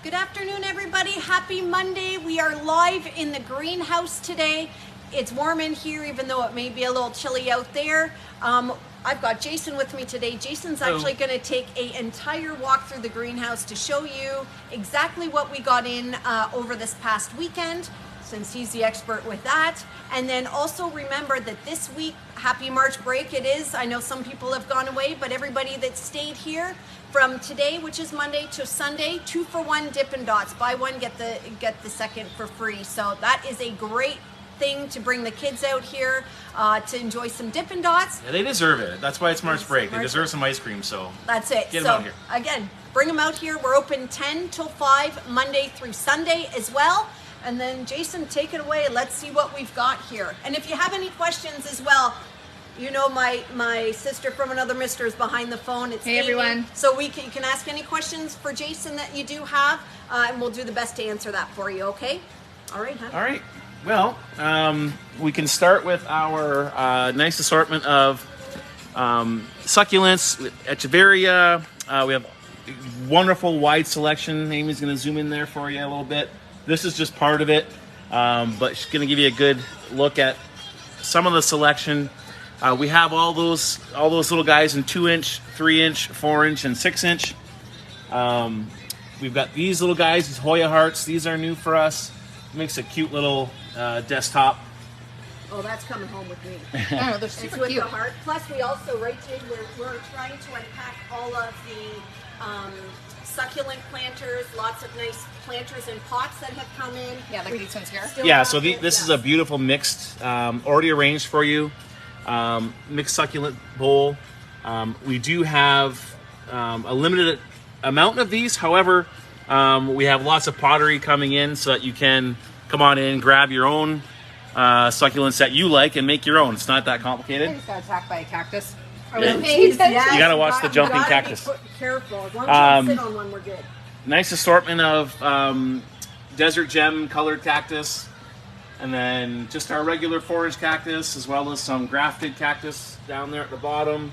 Good afternoon, everybody. Happy Monday. We are live in the greenhouse today. It's warm in here, even though it may be a little chilly out there. I've got Jason with me today. Jason's actually going to take an entire walk through the greenhouse to show you exactly what we got in over this past weekend, since he's the expert with that. And then also remember that this week, happy March break it is. I know some people have gone away, but everybody that stayed here from today, which is Monday, to Sunday, 2-for-1 Dippin' Dots. Buy one, get the second for free. So that is a great thing to bring the kids out here to enjoy some Dippin' Dots. Yeah, they deserve it. That's why it's March break. They deserve some ice cream, so that's it. Get them out here. Again, bring them out here. We're open 10 till 5, Monday through Sunday as well. And then Jason, take it away. Let's see what we've got here. And if you have any questions as well, you know my sister from another mister is behind the phone. It's Hey, Amy. everyone. So you can ask any questions for Jason that you do have, and we'll do the best to answer that for you, okay? All right, huh? All right. Well, we can start with our nice assortment of succulents, echeveria. We have a wonderful wide selection. Amy's going to zoom in there for you a little bit. This is just part of it, but she's going to give you a good look at some of the selection. We have all those little guys in 2-inch, 3-inch, 4-inch, and 6-inch. We've got these little guys, these Hoya hearts. These are new for us. Makes a cute little desktop. Oh, that's coming home with me. Oh, they're It's super with cute. the heart. Plus, we also, right, Jade, we're trying to unpack all of the succulent planters, lots of nice planters and pots that have come in. Yeah, like these ones here. Still Yeah, have so it, this is yes. a beautiful mixed, already arranged for you, mixed succulent bowl. We do have a limited amount of these. However, we have lots of pottery coming in so that you can come on in, grab your own succulents that you like and make your own. It's not that I complicated. just got attacked by a cactus. Yeah. Yes, You gotta watch the jumping gotta cactus. Be careful. As long as you don't sit on one, we're good. Nice assortment of desert gem colored cactus, and then just our regular 4-inch cactus, as well as some grafted cactus down there at the bottom,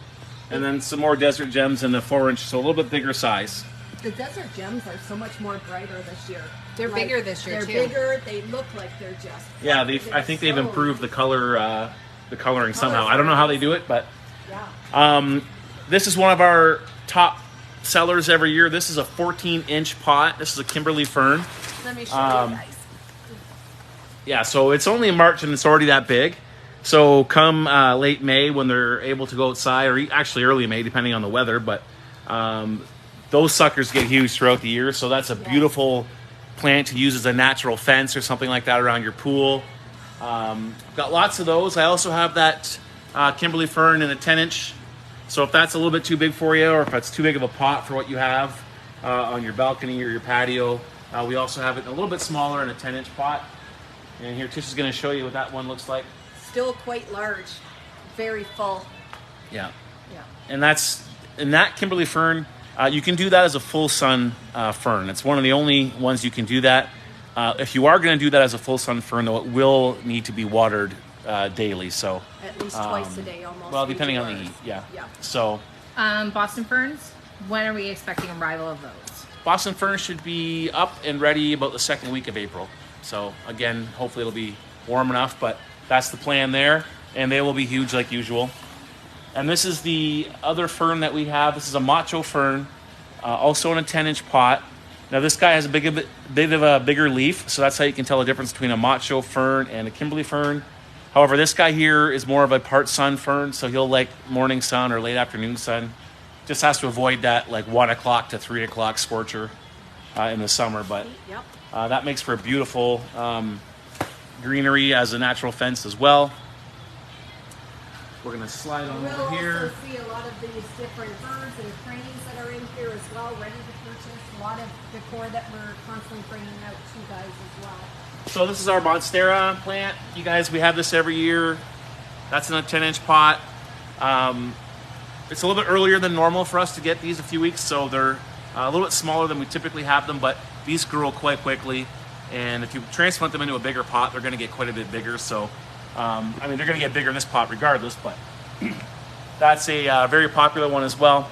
and then some more desert gems in the 4-inch, so a little bit bigger size. The desert gems are so much more brighter this year. They're bigger this year, They're too. bigger. They look like they're just. Yeah, I think they've improved the coloring somehow. I don't know how they do it, but Yeah. this is one of our top sellers every year. This is a 14-inch pot. This is a Kimberly fern. Let me show you guys. Yeah, so it's only in March and it's already that big. So come late May when they're able to go outside, or actually early May, depending on the weather, but those suckers get huge throughout the year. So that's a beautiful plant to use as a natural fence or something like that around your pool. I've got lots of those. I also have that Kimberly fern in a 10-inch. So if that's a little bit too big for you, or if it's too big of a pot for what you have on your balcony or your patio, we also have it a little bit smaller in a 10-inch pot. And here Tish is going to show you what that one looks like. Still quite large. Very full. Yeah. Yeah. And that Kimberly fern, you can do that as a full sun fern. It's one of the only ones you can do that. If you are going to do that as a full sun fern, though, it will need to be watered daily. So At least twice a day almost. well, depending on the Yours. heat. Yeah. Yeah. So Boston Ferns, when are we expecting arrival of those? Boston fern should be up and ready about the second week of April. So again, hopefully it'll be warm enough, but that's the plan there. And they will be huge like usual. And this is the other fern that we have. This is a macho fern, also in a 10-inch pot. Now this guy has a bit of a bigger leaf, so that's how you can tell the difference between a macho fern and a Kimberly fern. However, this guy here is more of a part sun fern, so he'll like morning sun or late afternoon sun. Just has to avoid that like 1 o'clock to 3 o'clock scorcher in the summer, but Yep. that makes for a beautiful greenery as a natural fence as well. We're gonna slide on We'll over here. also see a lot of these different birds and cranes that are in here as well, ready to purchase. A lot of decor that we're constantly bringing out to you guys as well. So this is our Monstera plant. You guys, we have this every year. That's in a 10-inch pot. It's a little bit earlier than normal for us to get these a few weeks, so they're a little bit smaller than we typically have them, but these grow quite quickly. And if you transplant them into a bigger pot, they're gonna get quite a bit bigger. So, I mean, they're gonna get bigger in this pot regardless, but that's a very popular one as well.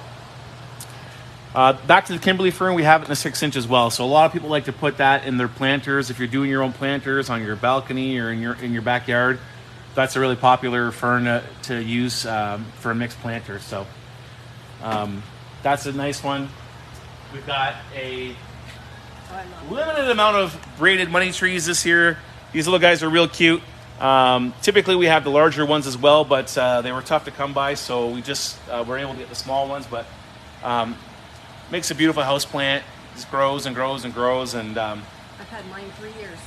Back to the Kimberly fern, we have it in a 6-inch as well. So a lot of people like to put that in their planters. If you're doing your own planters on your balcony or in your backyard, that's a really popular fern to use for a mixed planter. So that's a nice one. We've got a limited amount of braided money trees this year. These little guys are real cute. Typically we have the larger ones as well, but they were tough to come by, so we just were able to get the small ones. But makes a beautiful house plant. Just grows and grows and grows, and I've had mine 3 years.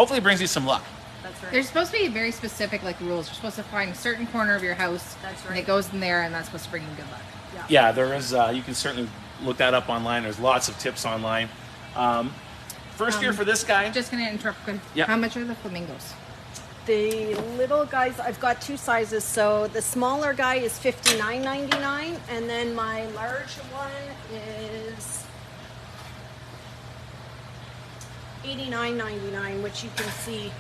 hopefully brings you some luck. That's right. There's supposed to be very specific like rules. You're supposed to find a certain corner of your house. That's And right. it goes in there, and that's supposed to bring you good luck. Yeah, there is. You can certainly look that up online. There's lots of tips online. First year for this guy. I'm just gonna interrupt. Yeah. How much are the flamingos? The little guys, I've got 2 sizes. So the smaller guy is $59.99, and then my large one is $89.99, which you can see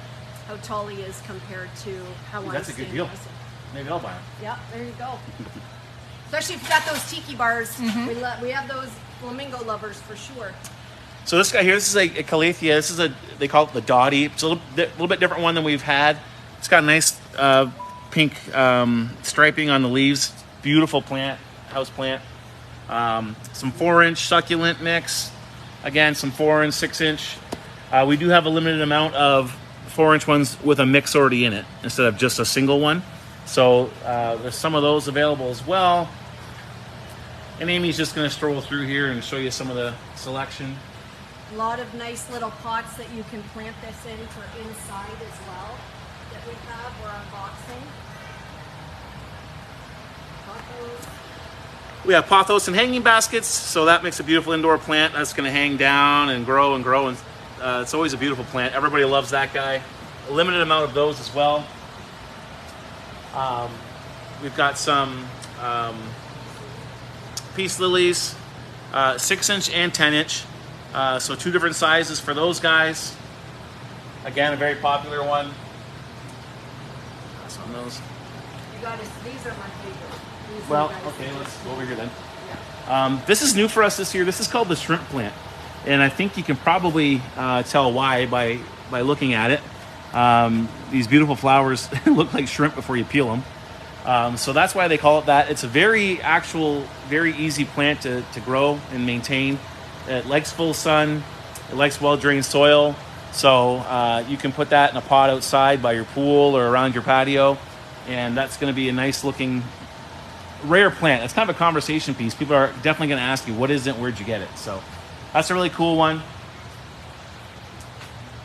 how tall he is compared to how I'm That's a good standing. deal. Maybe I'll buy them. Yeah, there you go. Especially if you got those tiki bars. Mm-hmm. We have those flamingo lovers for sure. So this guy here, this is a calathea. This is they call it the dotty. It's a little bit different one than we've had. It's got a nice pink striping on the leaves. Beautiful plant, house plant. Some 4-inch succulent mix. Again, some 4 and 6-inch. We do have a limited amount of 4-inch ones with a mix already in it instead of just a single one. So there's some of those available as well. And Amy's just going to stroll through here and show you some of the selection. A lot of nice little pots that you can plant this in for inside as well that we have. We're unboxing. Pothos. We have pothos and hanging baskets, so that makes a beautiful indoor plant that's going to hang down and grow and grow. And it's always a beautiful plant. Everybody loves that guy. A limited amount of those as well. We've got some peace lilies, 6-inch and 10-inch. So 2 different sizes for those guys. Again, a very popular one. Pass on those. You got these are my favorite. These Well, are my okay, favorite. let's go over here then. Yeah. This is new for us this year. This is called the shrimp plant. And I think you can probably tell why by looking at it. These beautiful flowers look like shrimp before you peel them. So that's why they call it that. It's a very easy plant to grow and maintain. It likes full sun. It likes well-drained soil. So you can put that in a pot outside by your pool or around your patio. And that's going to be a nice looking rare plant. It's kind of a conversation piece. People are definitely going to ask you, what is it? Where'd you get it? So that's a really cool one.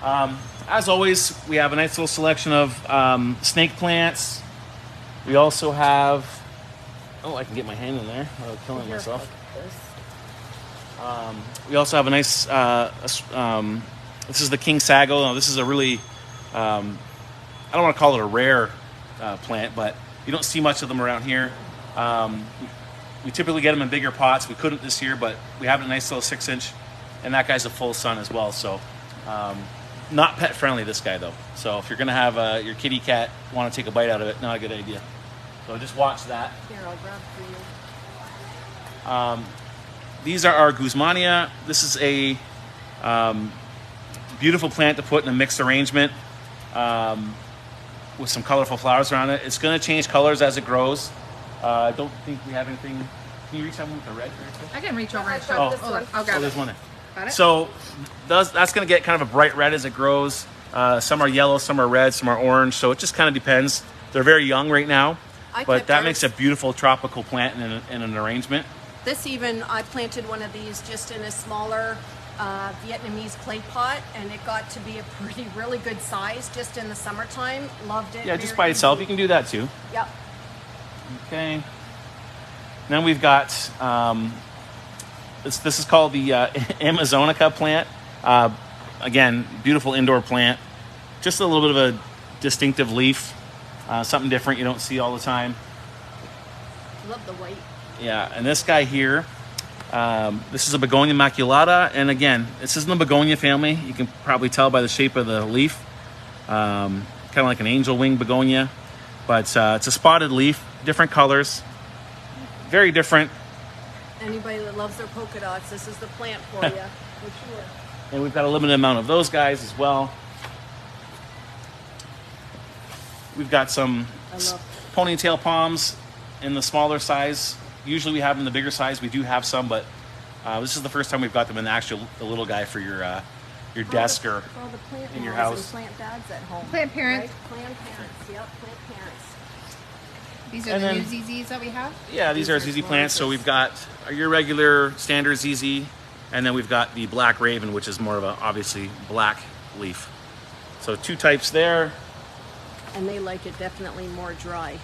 As always, we have a nice little selection of snake plants. We also have, I can get my hand in there without killing myself. We also have a nice, this is the king sago. Now, this is a really, I don't want to call it a rare plant, but you don't see much of them around here. We typically get them in bigger pots. We couldn't this year, but we have a nice little 6-inch, and that guy's a full sun as well. So not pet friendly, this guy though. So if you're gonna have your kitty cat want to take a bite out of it, not a good idea. So just watch that. Here, I'll grab for you. These are our Guzmania. This is a beautiful plant to put in a mixed arrangement with some colorful flowers around it. It's going to change colors as it grows. I don't think we have anything. Can you reach out with the red? I can reach over and I've show. got this Hold one. on, I'll grab There's it. one there. Got it? So that's going to get kind of a bright red as it grows. Some are yellow, some are red, some are orange. So it just kind of depends. They're very young right now, but kept that ours. makes a beautiful tropical plant in an arrangement. This even, I planted one of these just in a smaller Vietnamese clay pot, and it got to be a really good size just in the summertime. Loved it. Yeah, just Very by itself, easy. you can do that too. Yep. Okay. Then we've got this is called the Amazonica plant. Again, beautiful indoor plant. Just a little bit of a distinctive leaf, something different you don't see all the time. Love the white. Yeah, and this guy here, this is a Begonia maculata, and again, this is in the begonia family. You can probably tell by the shape of the leaf, kind of like an angel wing begonia, but it's a spotted leaf, different colors, very different. Anybody that loves their polka dots, this is the plant for you, for sure. And we've got a limited amount of those guys as well. We've got some I love ponytail palms in the smaller size. Usually we have them in the bigger size. We do have some, but this is the first time we've got them in the little guy for your desk or for all the plant in your moms house. and plant dads at home. Plant parents. Right? Plant parents, yep, plant parents. These are And the then- new ZZs that we have. Yeah, these are ZZ plants. So we've got your regular standard ZZ, and then we've got the Black Raven, which is more of a obviously black leaf. So two types there. And they like it definitely more dry.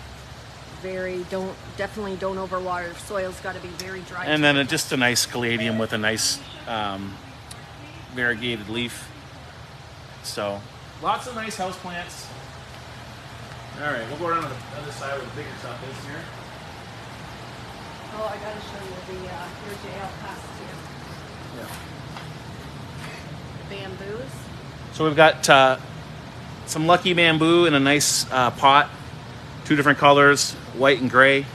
Definitely don't overwater. Soil's got to be very dry. And then just a nice caladium with a nice variegated leaf. So lots of nice house plants. All right, we'll go around to the other side where the bigger stuff is here. Oh, I got to show you here's your ale pasture. Yeah. Bamboos. So we've got some lucky bamboo in a nice pot, two different colors, white and gray.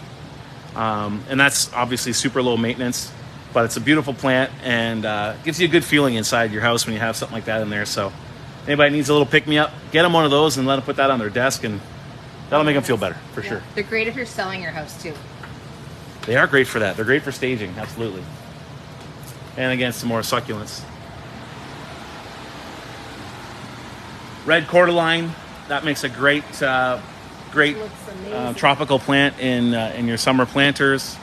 And that's obviously super low maintenance, but it's a beautiful plant and gives you a good feeling inside your house when you have something like that in there. So anybody needs a little pick-me-up, get them one of those and let them put that on their desk, and that'll make them feel better for sure. They're great if you're selling your house too. They are great for that. They're great for staging, absolutely. And again, some more succulents. Red cordyline, that makes a great great Looks amazing. tropical plant in your summer planters.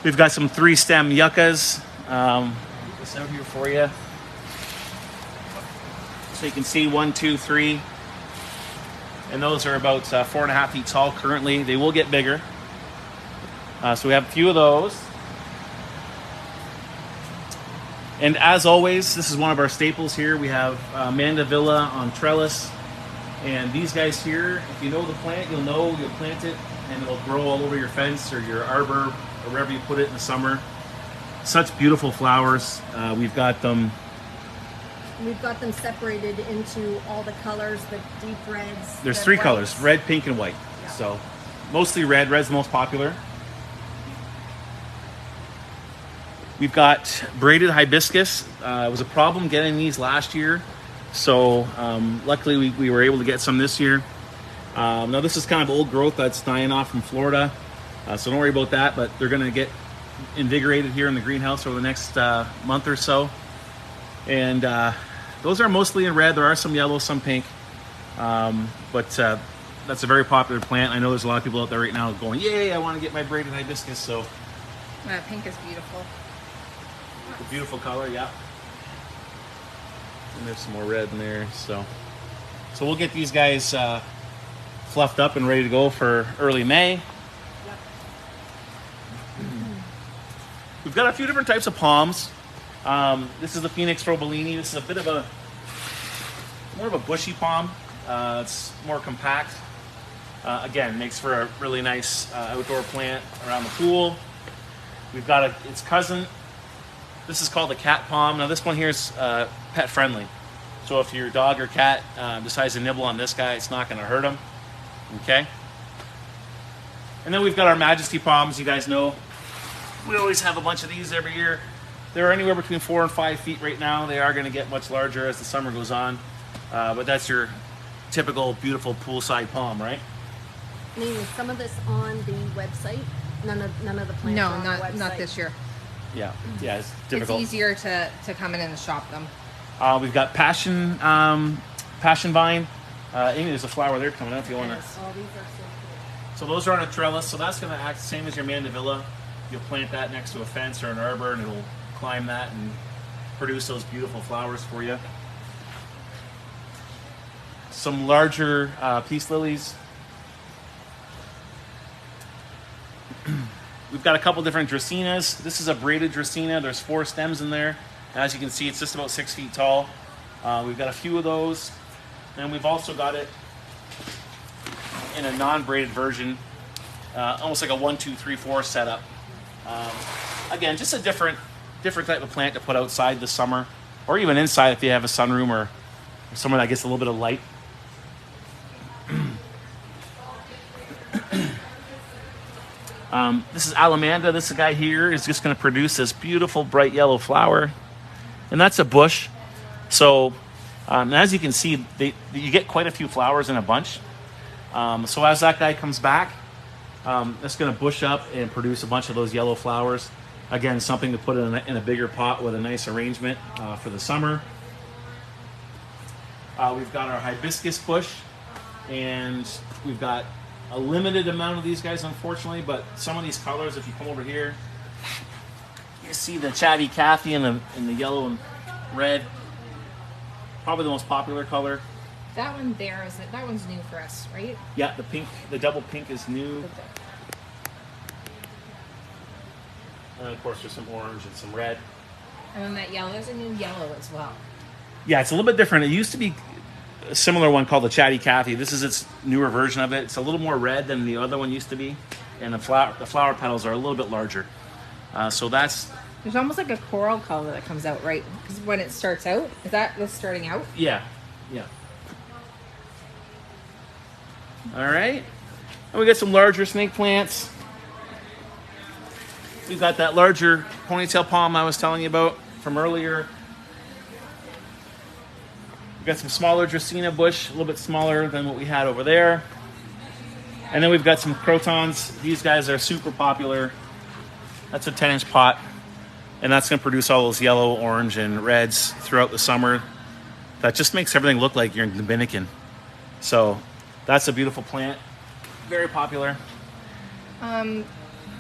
We've got some 3-stem yuccas. Put this out here for you. So you can see 1, 2, 3. And those are about 4.5 feet tall currently. They will get bigger. So we have a few of those. And as always, this is one of our staples here. We have Mandevilla on trellis. And these guys here, if you know the plant, you'll plant it and it'll grow all over your fence or your arbor or wherever you put it in the summer. Such beautiful flowers. We've got them. We've got them separated into all the colors, the deep reds. There's the 3 whites. colors, red, pink, and white. Yeah. So mostly red. Red's the most popular. We've got braided hibiscus. It was a problem getting these last year. So luckily we were able to get some this year. Now this is kind of old growth that's dying off from Florida. So don't worry about that, but they're gonna get invigorated here in the greenhouse over the next month or so. And those are mostly in red. There are some yellow, some pink. But that's a very popular plant. I know there's a lot of people out there right now going, yay, I wanna get my braided hibiscus. So Pink is beautiful. it's a beautiful color, yeah. And there's some more red in there. So we'll get these guys fluffed up and ready to go for early May. Yep. We've got a few different types of palms. This is the Phoenix Robellini. This is a bit of more of a bushy palm. It's more compact. Again, makes for a really nice outdoor plant around the pool. We've got its cousin. This is called the cat palm. Now this one here is pet friendly. So if your dog or cat decides to nibble on this guy, it's not going to hurt them. Okay. And then we've got our Majesty palms. You guys know we always have a bunch of these every year. They're anywhere between 4 and 5 feet right now. They are going to get much larger as the summer goes on. But that's your typical beautiful poolside palm, right? Name is some of this on the website. None of the plants No, are on the website. not this year. Yeah, it's difficult. It's easier to come in and shop them. We've got passion vine. Amy, there's a flower there coming up if you want to. Yes. Oh, these are so cool. So those are on a trellis. So that's going to act the same as your Mandevilla. You'll plant that next to a fence or an arbor, and it'll climb that and produce those beautiful flowers for you. Some larger peace lilies. We've got a couple different dracaenas. This is a braided dracaena. There's 4 stems in there. As you can see, it's just about 6 feet tall. We've got a few of those. And we've also got it in a non-braided version, almost like a 1, 2, 3, 4 setup. Again, just a different type of plant to put outside this summer, or even inside if you have a sunroom or somewhere that gets a little bit of light. This is Alamanda. This guy here is just going to produce this beautiful bright yellow flower. And that's a bush. So as you can see, you get quite a few flowers in a bunch. So as that guy comes back, that's going to bush up and produce a bunch of those yellow flowers. Again, something to put in a bigger pot with a nice arrangement for the summer. We've got our hibiscus bush, and we've got a limited amount of these guys, unfortunately, but some of these colors, if you come over here, you see the chatty cacti in the yellow and red. Probably the most popular color. That one there that one's new for us, right? Yeah, the pink, the double pink is new. And of course, there's some orange and some red. And then that yellow, there's a new yellow as well. Yeah, it's a little bit different. It used to be a similar one called the chatty cacti. This is its newer version of it. It's a little more red than the other one used to be, and the flower petals are a little bit larger. So that's. There's almost like a coral color that comes out, right? Because when it starts out, is that this starting out? Yeah. All right, and we got some larger snake plants. We've got that larger ponytail palm I was telling you about from earlier. We've got some smaller Dracaena bush, a little bit smaller than what we had over there. And then we've got some crotons. These guys are super popular. That's a 10-inch pot. And that's going to produce all those yellow, orange, and reds throughout the summer. That just makes everything look like you're in Dominican. So that's a beautiful plant. Very popular. Do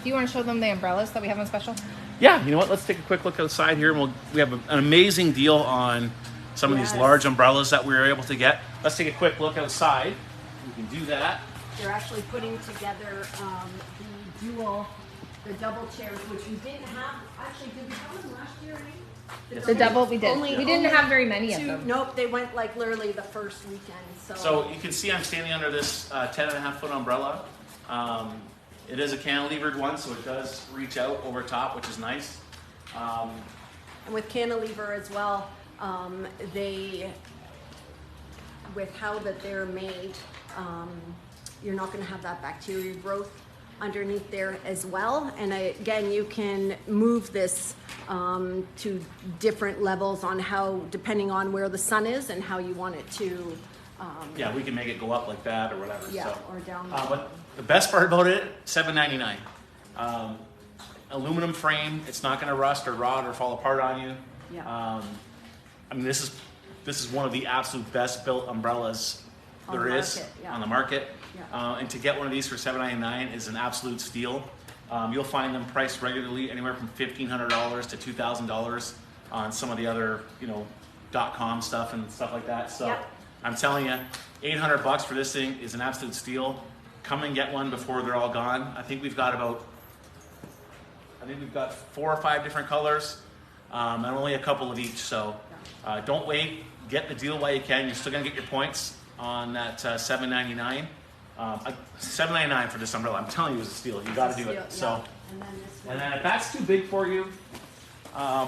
you want to show them the umbrellas that we have on special? Yeah, you know what? Let's take a quick look outside here. And we have an amazing deal on some of these large umbrellas that we were able to get. Let's take a quick look outside. We can do that. They're actually putting together the double chairs, which we didn't have. Actually, did we have them last year? The double, we did. We didn't have very many of them. Nope, they went like literally the first weekend. So you can see I'm standing under this 10.5-foot umbrella. It is a cantilevered one, so it does reach out over top, which is nice. And with cantilever as well, with how that they're made, you're not going to have that bacteria growth underneath there as well. And again, you can move this to different levels on how, depending on where the sun is and how you want it to. Yeah, we can make it go up like that or whatever. Yeah, so. or down. But the best part about it, $7.99. Aluminum frame. It's not going to rust or rot or fall apart on you. Yeah. I mean, this is one of the absolute best built umbrellas there is on the market. Yeah. And to get one of these for $7.99 is an absolute steal. You'll find them priced regularly anywhere from $1,500 to $2,000 on some of the other, .com stuff and stuff like that. So I'm telling you, $800 for this thing is an absolute steal. Come and get one before they're all gone. I think we've got 4 or 5 different colors, and only a couple of each. So don't wait. Get the deal while you can. You're still gonna get your points on that $7.99. $7.99 for this umbrella. I'm telling you, it's a steal. You got to do it. Yeah. So, and then if that's too big for you,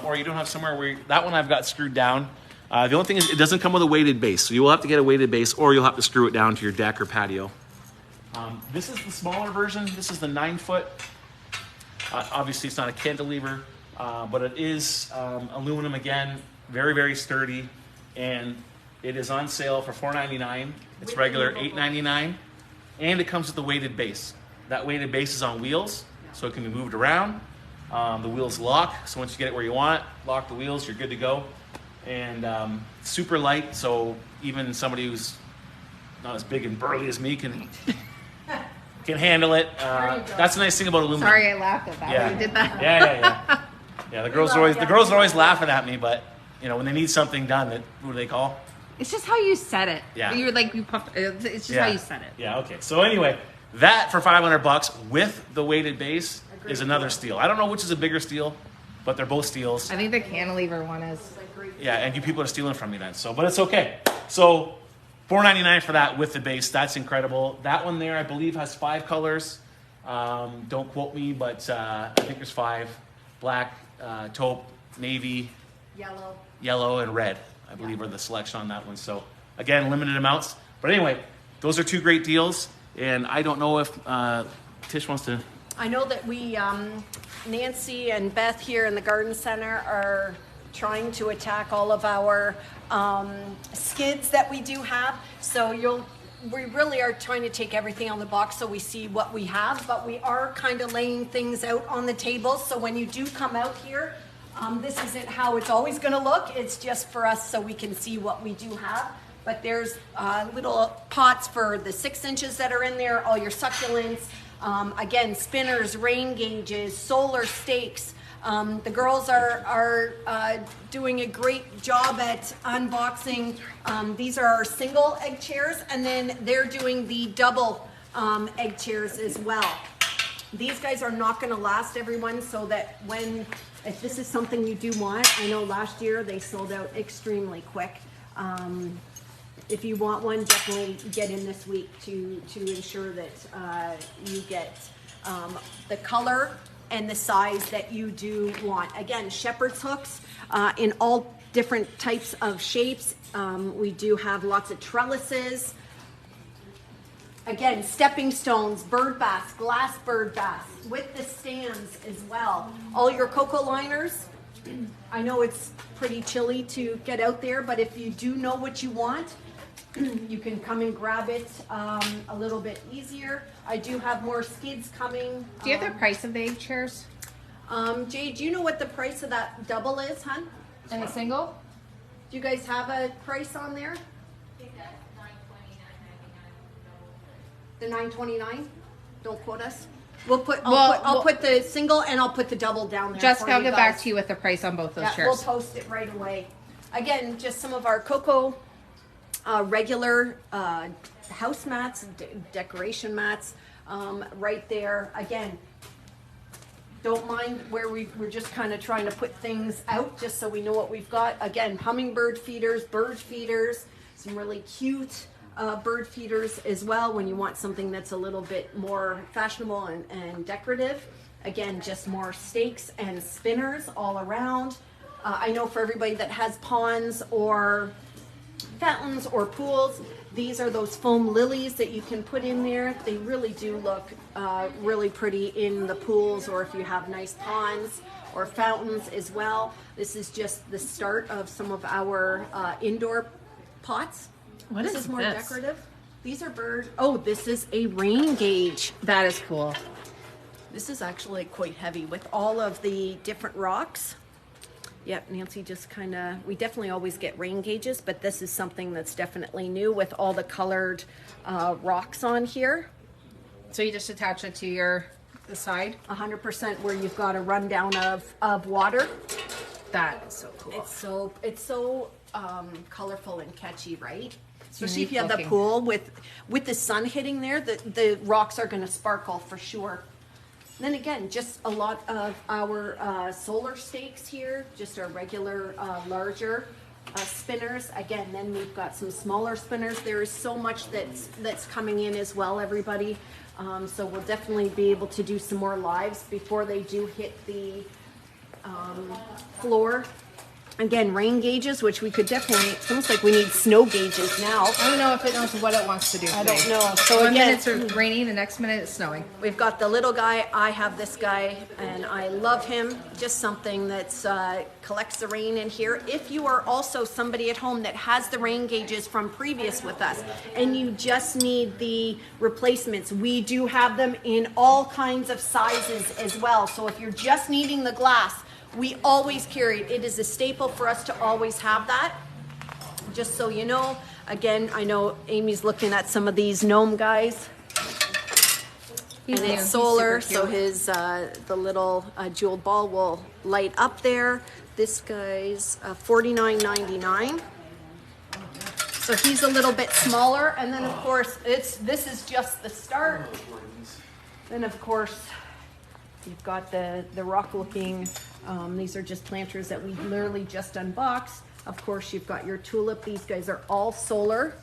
or you don't have somewhere where that one I've got screwed down. The only thing is it doesn't come with a weighted base, so you will have to get a weighted base, or you'll have to screw it down to your deck or patio. This is the smaller version. This is the 9-foot. Obviously, it's not a cantilever, but it is aluminum again, very, very sturdy, and it is on sale for $4.99. It's regular $8.99, and it comes with a weighted base. That weighted base is on wheels, so it can be moved around. The wheels lock, so once you get it where you want, lock the wheels, you're good to go. And super light, so even somebody who's not as big and burly as me can handle it. That's the nice thing about aluminum. Sorry, I laughed at that when you did that. Yeah. The girls are always laughing at me, but when they need something done, what do they call? It's just how you said it. Yeah. You puffed. It's just how you said it. Yeah. Okay. So anyway, that for $500 with the weighted base is another steal. I don't know which is a bigger steal, but they're both steals. I think the cantilever one is. Yeah, and you people are stealing from me then. So, but it's okay. So, $4.99 for that with the base. That's incredible. That one there, I believe, has 5 colors. Don't quote me, but I think there's 5: black, taupe, navy, yellow, and red. I believe are the selection on that one. So, again, limited amounts. But anyway, those are 2 great deals. And I don't know if Tish wants to I know that we, Nancy and Beth here in the garden center are trying to attack all of our skids that we do have. So we really are trying to take everything on the box so we see what we have, but we are kind of laying things out on the table. So when you do come out here, this isn't how it's always going to look. It's just for us so we can see what we do have. But there's little pots for the 6 inches that are in there, all your succulents, again, spinners, rain gauges, solar stakes. The girls are doing a great job at unboxing. These are our single egg chairs, and then they're doing the double egg chairs as well. These guys are not going to last, everyone, so that if this is something you do want, I know last year they sold out extremely quick. If you want one, definitely get in this week to ensure that you get the color and the size that you do want. Again, shepherd's hooks in all different types of shapes. We do have lots of trellises. Again, stepping stones, bird baths, glass bird baths with the stands as well. All your cocoa liners. I know it's pretty chilly to get out there, but if you do know what you want, you can come and grab it a little bit easier. I do have more skids coming. Do you have the price of the egg chairs? Jay, do you know what the price of that double is, hun? And the single? Do you guys have a price on there? I think that's $929.99. The $929? Don't quote us. I'll put the single and I'll put the double down there. Jessica, I'll you get back guys. to you with the price on both those Yeah, chairs. we'll post it right away. Again, just some of our cocoa regular house mats, decoration mats right there. Again, don't mind where we're just kind of trying to put things out just so we know what we've got. Again, hummingbird feeders, bird feeders, some really cute bird feeders as well when you want something that's a little bit more fashionable and decorative. Again, just more stakes and spinners all around. I know for everybody that has ponds or fountains or pools, these are those foam lilies that you can put in there. They really do look really pretty in the pools, or if you have nice ponds or fountains as well. This is just the start of some of our indoor pots. What this is more this? decorative. These are bird. Oh, this is a rain gauge. That is cool. This is actually quite heavy with all of the different rocks. Yep, Nancy just kind of, we definitely always get rain gauges, but this is something that's definitely new with all the colored rocks on here. So you just attach it to the side? 100% where you've got a rundown of water. That is so cool. It's so colorful and catchy, right? Especially if unique you have the looking. pool with the sun hitting there, the rocks are going to sparkle for sure. Then again, just a lot of our solar stakes here, just our regular larger spinners. Again, then we've got some smaller spinners. There is so much that's coming in as well, everybody. So we'll definitely be able to do some more lives before they do hit the floor. Again, rain gauges, which we could definitely, it's almost like we need snow gauges now. I don't know if it knows what it wants to do today. I don't know. So One again, minute it's raining, the next minute it's snowing. we've got the little guy. I have this guy, and I love him. Just something that's collects the rain in here. If you are also somebody at home that has the rain gauges from previous with us, and you just need the replacements, we do have them in all kinds of sizes as well. So if you're just needing the glass, we always carry it. It is a staple for us to always have that. Just so you know. Again, I know Amy's looking at some of these gnome guys. He's And new. it's He's solar, super so cute. his the little jeweled ball will light up there. This guy's $49.99. So he's a little bit smaller, and then of course this is just the start. Then of course you've got the rock looking. These are just planters that we literally just unboxed. Of course, you've got your tulip. These guys are all solar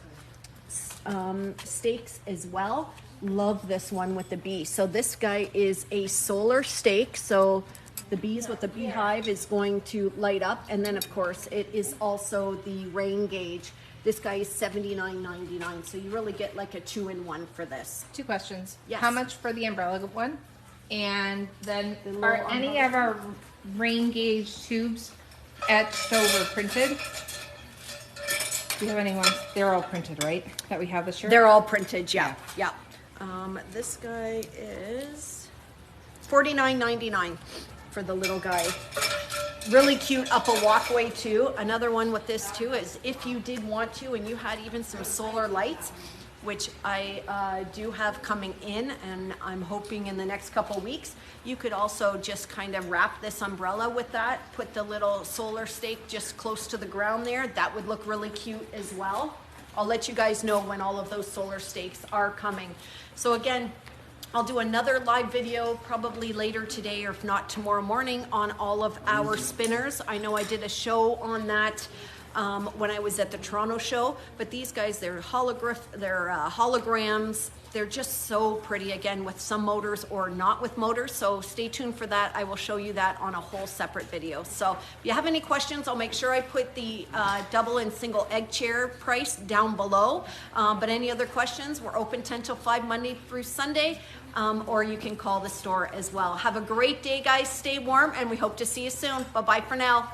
stakes as well. Love this one with the bee. So this guy is a solar stake. So the bees with the beehive is going to light up. And then of course it is also the rain gauge. This guy is $79.99. So you really get like a 2-in-1 for this. 2 questions. Yes. How much for the umbrella one? And then little are any of our rain gauge tubes etched over printed? Do you have any ones? They're all printed, right? That we have this year? They're all printed, yeah. This guy is $49.99 for the little guy. Really cute up a walkway too. Another one with this too is if you did want to and you had even some solar lights, which I do have coming in, and I'm hoping in the next couple weeks, you could also just kind of wrap this umbrella with that, put the little solar stake just close to the ground there. That would look really cute as well. I'll let you guys know when all of those solar stakes are coming. So again, I'll do another live video probably later today or if not tomorrow morning on all of our spinners. I know I did a show on that when I was at the Toronto show, but these guys, they're holograms. They're just so pretty, again, with some motors or not with motors. So stay tuned for that. I will show you that on a whole separate video. So if you have any questions, I'll make sure I put the double and single egg chair price down below. But any other questions, we're open 10 till 5 Monday through Sunday, or you can call the store as well. Have a great day, guys. Stay warm, and we hope to see you soon. Bye-bye for now.